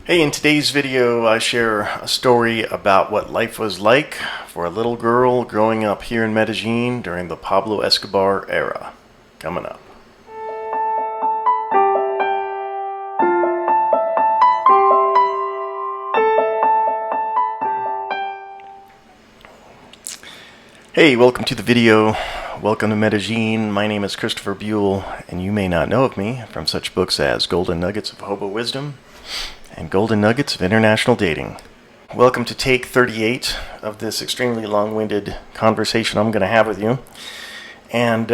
Hey, in today's video, I share a story about what life was like for a little girl growing up here in Medellin during the Pablo Escobar era. Coming up. Hey, welcome to the video. Welcome to Medellin. My name is Christopher Buell, and you may not know of me from such books as Golden Nuggets of Hobo Wisdom and Golden Nuggets of International Dating. Welcome to take 38 of this extremely long-winded conversation I'm going to have with you. And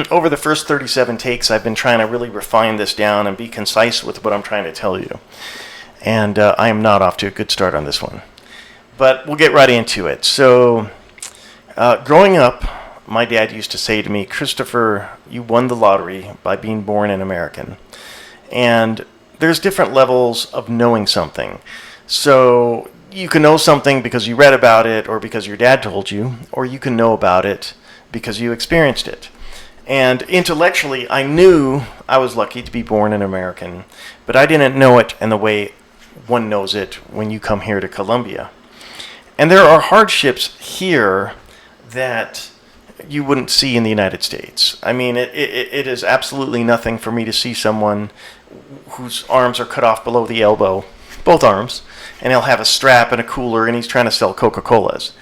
over the first 37 takes, I've been trying to really refine this down and be concise with what I'm trying to tell you. And I am not off to a good start on this one. But we'll get right into it. So, growing up, my dad used to say to me, Christopher, you won the lottery by being born an American. And there's different levels of knowing something. So you can know something because you read about it or because your dad told you, or you can know about it because you experienced it. And intellectually, I knew I was lucky to be born an American, but I didn't know it in the way one knows it when you come here to Colombia. And there are hardships here that you wouldn't see in the United States. I mean, it is absolutely nothing for me to see someone whose arms are cut off below the elbow, both arms, and he'll have a strap and a cooler, and he's trying to sell Coca-Colas.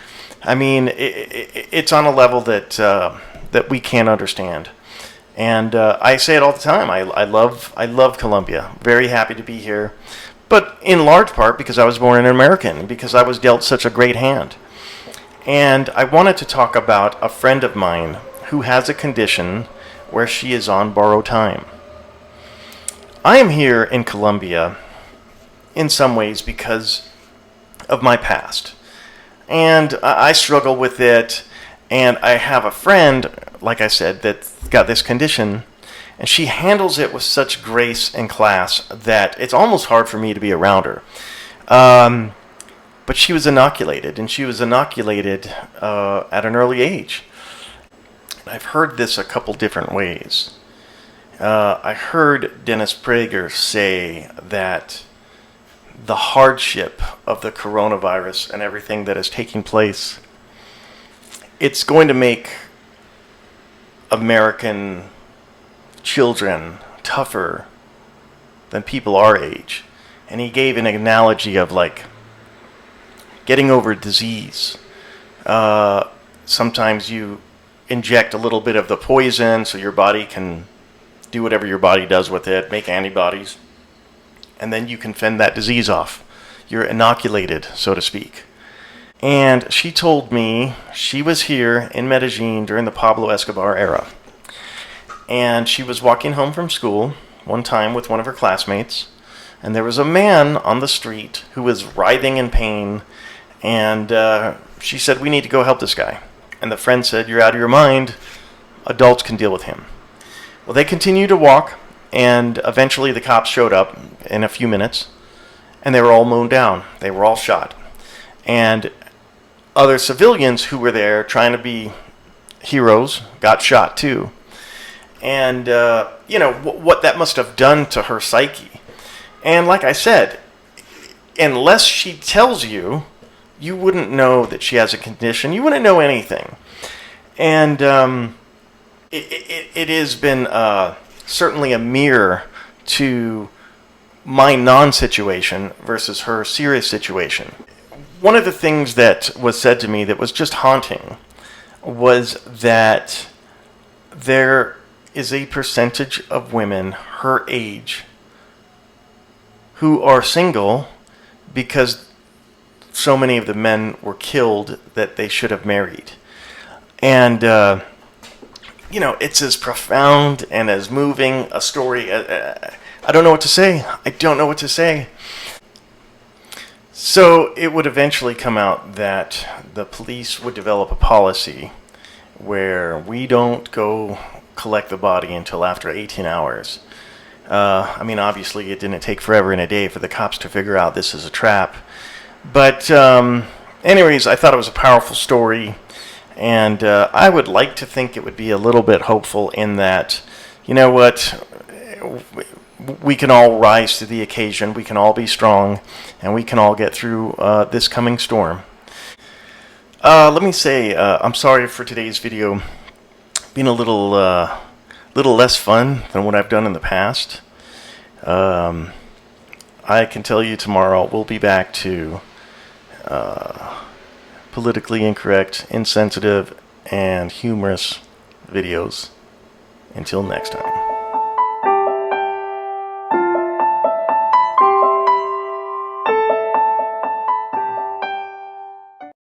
I mean, it's on a level that we can't understand. And I say it all the time. I love Colombia. Very happy to be here, but in large part because I was born an American, because I was dealt such a great hand. And I wanted to talk about a friend of mine who has a condition where she is on borrowed time. I am here in Colombia in some ways because of my past. And I struggle with it, and I have a friend, like I said, that's got this condition, and she handles it with such grace and class that it's almost hard for me to be around her. But she was inoculated, and she was inoculated at an early age. I've heard this a couple different ways. I heard Dennis Prager say that the hardship of the coronavirus and everything that is taking place, it's going to make American children tougher than people our age. And he gave an analogy of like getting over disease. Sometimes you inject a little bit of the poison so your body can do whatever your body does with it, make antibodies, and then you can fend that disease off. You're inoculated, so to speak. And she told me she was here in Medellin during the Pablo Escobar era. And she was walking home from school one time with one of her classmates, and there was a man on the street who was writhing in pain, and she said, we need to go help this guy. And the friend said, you're out of your mind. Adults can deal with him. Well, they continued to walk, and eventually the cops showed up in a few minutes, and they were all mown down. They were all shot. And other civilians who were there trying to be heroes got shot too. And, what that must have done to her psyche. And like I said, unless she tells you, you wouldn't know that she has a condition. You wouldn't know anything. And it has been certainly a mirror to my non-situation versus her serious situation. One of the things that was said to me that was just haunting was that there is a percentage of women her age who are single because so many of the men were killed that they should have married. And, it's as profound and as moving a story. I don't know what to say. I don't know what to say. So it would eventually come out that the police would develop a policy where we don't go collect the body until after 18 hours. Obviously it didn't take forever and a day for the cops to figure out this is a trap. But anyways, I thought it was a powerful story, and I would like to think it would be a little bit hopeful in that, you know what, we can all rise to the occasion. We can all be strong, and we can all get through this coming storm. Let me say, I'm sorry for today's video being a little less fun than what I've done in the past. I can tell you tomorrow we'll be back to politically incorrect, insensitive, and humorous videos. Until next time.